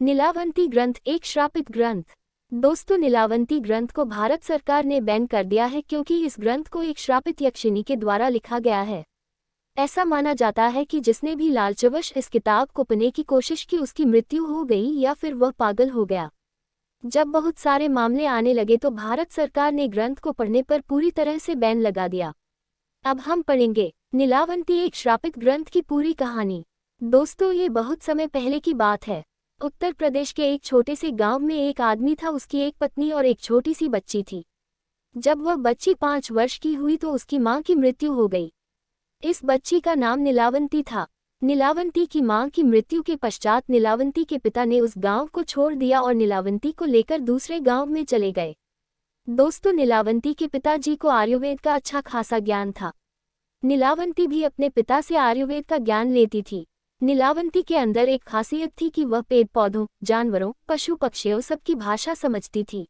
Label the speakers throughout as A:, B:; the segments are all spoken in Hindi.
A: नीलावंती ग्रंथ एक श्रापित ग्रंथ। दोस्तों, नीलावंती ग्रंथ को भारत सरकार ने बैन कर दिया है क्योंकि इस ग्रंथ को एक श्रापित यक्षिणी के द्वारा लिखा गया है। ऐसा माना जाता है कि जिसने भी लालचवश इस किताब को पढ़ने की कोशिश की उसकी मृत्यु हो गई या फिर वह पागल हो गया। जब बहुत सारे मामले आने लगे तो भारत सरकार ने ग्रंथ को पढ़ने पर पूरी तरह से बैन लगा दिया। अब हम पढ़ेंगे नीलावंती एक श्रापित ग्रंथ की पूरी कहानी। दोस्तों, ये बहुत समय पहले की बात है। उत्तर प्रदेश के एक छोटे से गांव में एक आदमी था। उसकी एक पत्नी और एक छोटी सी बच्ची थी। जब वह बच्ची 5 वर्ष की हुई तो उसकी मां की मृत्यु हो गई। इस बच्ची का नाम नीलावंती था। नीलावंती की मां की मृत्यु के पश्चात नीलावंती के पिता ने उस गांव को छोड़ दिया और नीलावंती को लेकर दूसरे गांव में चले गए। दोस्तों, नीलावंती के पिताजी को आयुर्वेद का अच्छा खासा ज्ञान था। नीलावंती भी अपने पिता से आयुर्वेद का ज्ञान लेती थी। नीलावंती के अंदर एक खासियत थी कि वह पेड़ पौधों, जानवरों, पशु पक्षियों सबकी भाषा समझती थी।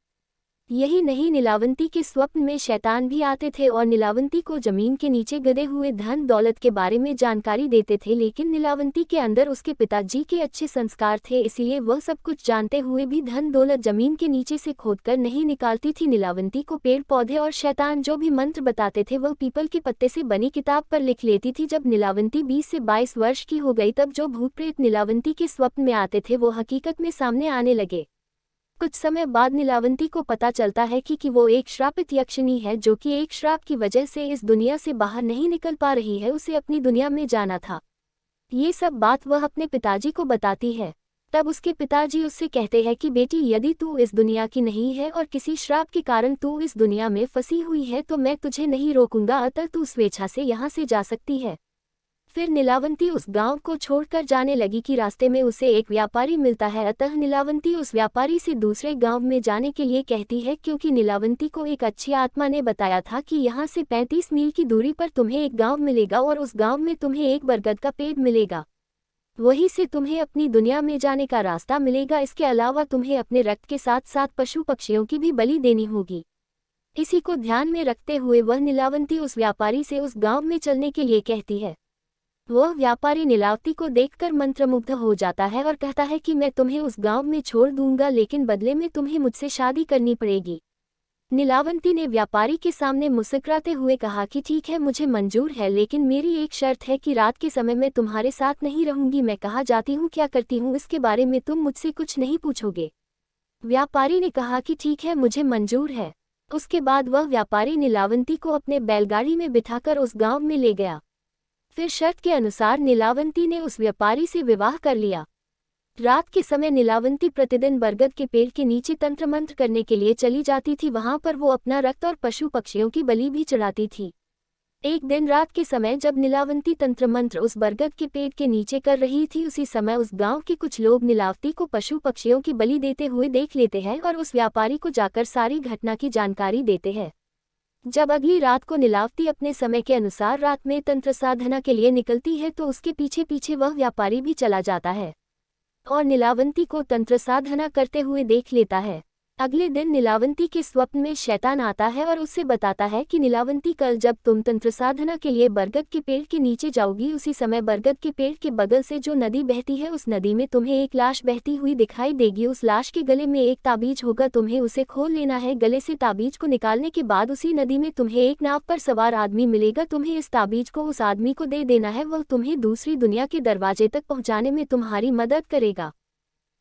A: यही नहीं, नीलावंती के स्वप्न में शैतान भी आते थे और नीलावंती को जमीन के नीचे गड़े हुए धन दौलत के बारे में जानकारी देते थे। लेकिन नीलावंती के अंदर उसके पिताजी के अच्छे संस्कार थे, इसलिए वह सब कुछ जानते हुए भी धन दौलत जमीन के नीचे से खोदकर नहीं निकालती थी। नीलावंती को पेड़ पौधे और शैतान जो भी मंत्र बताते थे वह पीपल के पत्ते से बनी किताब पर लिख लेती थी। जब नीलावंती 20 से 22 वर्ष की हो गई तब जो भूत प्रेत नीलावंती के स्वप्न में आते थे वो हकीकत में सामने आने लगे। कुछ समय बाद नीलावंती को पता चलता है कि वो एक श्रापित यक्षिणी है जो कि एक श्राप की वजह से इस दुनिया से बाहर नहीं निकल पा रही है। उसे अपनी दुनिया में जाना था। ये सब बात वह अपने पिताजी को बताती है। तब उसके पिताजी उससे कहते हैं कि बेटी, यदि तू इस दुनिया की नहीं है और किसी श्राप के कारण तू इस दुनिया में फंसी हुई है तो मैं तुझे नहीं रोकूंगा, अतः तू स्वेच्छा से यहाँ से जा सकती है। फिर नीलावंती उस गांव को छोड़कर जाने लगी कि रास्ते में उसे एक व्यापारी मिलता है। अतः नीलावंती उस व्यापारी से दूसरे गांव में जाने के लिए कहती है क्योंकि नीलावंती को एक अच्छी आत्मा ने बताया था कि यहाँ से 35 मील की दूरी पर तुम्हें एक गांव मिलेगा और उस गांव में तुम्हें एक बरगद का पेड़ मिलेगा। वहीं से तुम्हें अपनी दुनिया में जाने का रास्ता मिलेगा। इसके अलावा तुम्हें अपने रक्त के साथ साथ पशु पक्षियों की भी बलि देनी होगी। इसी को ध्यान में रखते हुए वह नीलावंती उस व्यापारी से उस गाँव में चलने के लिए कहती है। वह व्यापारी नीलावती को देखकर मंत्रमुग्ध हो जाता है और कहता है कि मैं तुम्हें उस गांव में छोड़ दूंगा, लेकिन बदले में तुम्हें मुझसे शादी करनी पड़ेगी। नीलावंती ने व्यापारी के सामने मुस्कुराते हुए कहा कि ठीक है, मुझे मंजूर है, लेकिन मेरी एक शर्त है कि रात के समय मैं तुम्हारे साथ नहीं रहूंगी। मैं कहाँ जाती हूँ, क्या करती हूँ, इसके बारे में तुम मुझसे कुछ नहीं पूछोगे। व्यापारी ने कहा कि ठीक है, मुझे मंजूर है। उसके बाद वह व्यापारी नीलावंती को अपने बैलगाड़ी में बिठाकर उस गाँव में ले गया। फिर शर्त के अनुसार नीलावंती ने उस व्यापारी से विवाह कर लिया। रात के समय नीलावंती प्रतिदिन बरगद के पेड़ के नीचे तंत्र मंत्र करने के लिए चली जाती थी। वहां पर वो अपना रक्त और पशु पक्षियों की बलि भी चढ़ाती थी। एक दिन रात के समय जब नीलावंती तंत्र मंत्र उस बरगद के पेड़ के नीचे कर रही थी, उसी समय उस गांव के कुछ लोग नीलावती को पशु पक्षियों की बलि देते हुए देख लेते हैं और उस व्यापारी को जाकर सारी घटना की जानकारी देते हैं। जब अगली रात को नीलावती अपने समय के अनुसार रात में तंत्र साधना के लिए निकलती है तो उसके पीछे पीछे वह व्यापारी भी चला जाता है और नीलावंती को तंत्र साधना करते हुए देख लेता है। अगले दिन नीलावंती के स्वप्न में शैतान आता है और उससे बताता है कि नीलावंती, कल जब तुम तंत्र साधना के लिए बरगद के पेड़ के नीचे जाओगी, उसी समय बरगद के पेड़ के बगल से जो नदी बहती है उस नदी में तुम्हें एक लाश बहती हुई दिखाई देगी। उस लाश के गले में एक ताबीज होगा, तुम्हें उसे खोल लेना है। गले से ताबीज को निकालने के बाद उसी नदी में तुम्हें एक नाव पर सवार आदमी मिलेगा। तुम्हें इस ताबीज को उस आदमी को दे देना है, वह तुम्हें दूसरी दुनिया के दरवाजे तक पहुँचाने में तुम्हारी मदद करेगा।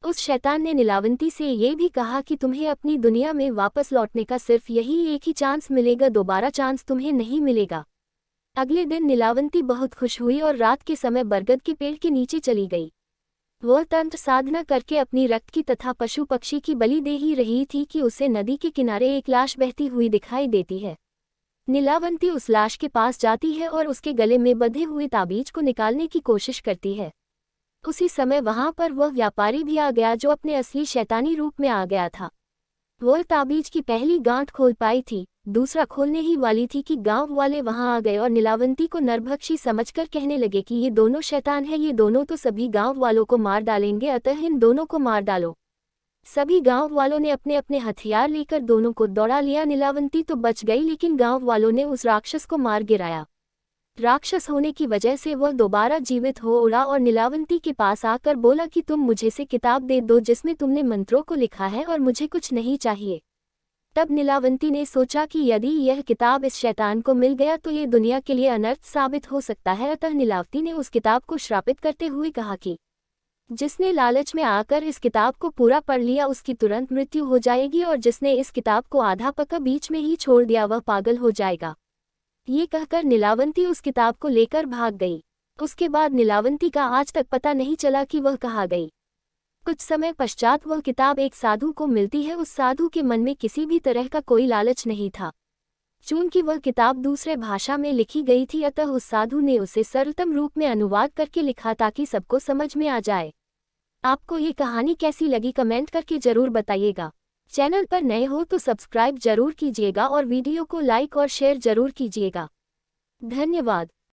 A: उस शैतान ने नीलावंती से ये भी कहा कि तुम्हें अपनी दुनिया में वापस लौटने का सिर्फ यही एक ही चांस मिलेगा, दोबारा चांस तुम्हें नहीं मिलेगा। अगले दिन नीलावंती बहुत खुश हुई और रात के समय बरगद के पेड़ के नीचे चली गई। वह तंत्र साधना करके अपनी रक्त की तथा पशु पक्षी की बलि दे ही रही थी कि उसे नदी के किनारे एक लाश बहती हुई दिखाई देती है। नीलावंती उस लाश के पास जाती है और उसके गले में बंधे हुए ताबीज को निकालने की कोशिश करती है। उसी समय वहां पर वह व्यापारी भी आ गया जो अपने असली शैतानी रूप में आ गया था। वह ताबीज की पहली गांठ खोल पाई थी, दूसरा खोलने ही वाली थी कि गांव वाले वहां आ गए और नीलावंती को नरभक्षी समझकर कहने लगे कि ये दोनों शैतान है, ये दोनों तो सभी गांव वालों को मार डालेंगे, अतः इन दोनों को मार डालो। सभी गांव वालों ने अपने अपने हथियार लेकर दोनों को दौड़ा लिया। नीलावंती तो बच गई, लेकिन गांव वालों ने उस राक्षस को मार गिराया। राक्षस होने की वजह से वह दोबारा जीवित हो उड़ा और नीलावंती के पास आकर बोला कि तुम मुझे से किताब दे दो जिसमें तुमने मंत्रों को लिखा है और मुझे कुछ नहीं चाहिए। तब नीलावंती ने सोचा कि यदि यह किताब इस शैतान को मिल गया तो ये दुनिया के लिए अनर्थ साबित हो सकता है। अतः नीलावती ने उस किताब को श्रापित करते हुए कहा कि जिसने लालच में आकर इस किताब को पूरा पढ़ लिया उसकी तुरंत मृत्यु हो जाएगी और जिसने इस किताब को आधा पका बीच में ही छोड़ दिया वह पागल हो जाएगा। ये कहकर नीलावंती उस किताब को लेकर भाग गई। उसके बाद नीलावंती का आज तक पता नहीं चला कि वह कहाँ गई। कुछ समय पश्चात वह किताब एक साधु को मिलती है। उस साधु के मन में किसी भी तरह का कोई लालच नहीं था। चूंकि वह किताब दूसरे भाषा में लिखी गई थी अतः उस साधु ने उसे सरलतम रूप में अनुवाद करके लिखा ताकि सबको समझ में आ जाए। आपको ये कहानी कैसी लगी कमेंट करके जरूर बताइएगा। चैनल पर नए हो तो सब्सक्राइब जरूर कीजिएगा और वीडियो को लाइक और शेयर जरूर कीजिएगा। धन्यवाद।